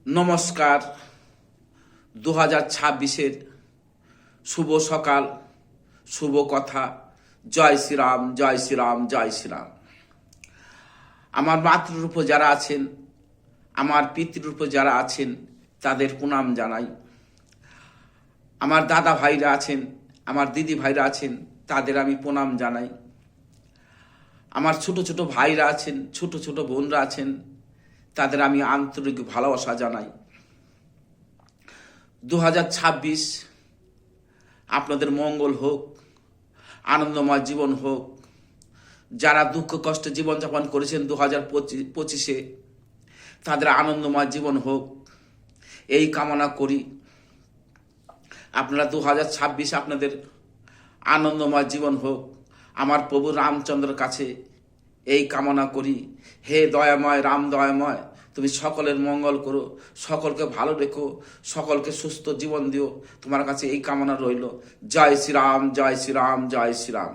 নমস্কার। 2026-এর শুভ সকাল, শুভ কথা। জয় শ্রীরাম, জয় শ্রীরাম, জয় শ্রীরাম। আমার মাতৃরূপ যারা আছেন, আমার পিতৃরূপ যারা আছেন, তাদের প্রণাম জানাই। আমার দাদা ভাইরা আছেন, আমার দিদি ভাইরা আছেন, তাদের আমি প্রণাম জানাই। আমার ছোট ছোট ভাইরা আছেন, ছোট ছোট বোনরা আছেন, তাদের আমি আন্তরিক ভালোবাসা জানাই। 2026 আপনাদের মঙ্গল হোক, আনন্দময় জীবন হোক। যারা দুঃখ কষ্টে জীবনযাপন করেছেন 2025-এ, তাদের আনন্দময় জীবন হোক, এই কামনা করি। আপনারা 2026 আপনাদের আনন্দময় জীবন হোক, আমার প্রভু রামচন্দ্রের কাছে এই কামনা করি। হে দয়াময়, রাম দয়াময়, তুমি সকলের মঙ্গল করো, সকলকে ভালো রেখো, সকলকে সুস্থ জীবন দিও। তোমার কাছে এই কামনা রইল। জয় শ্রীরাম, জয় শ্রীরাম, জয় শ্রীরাম।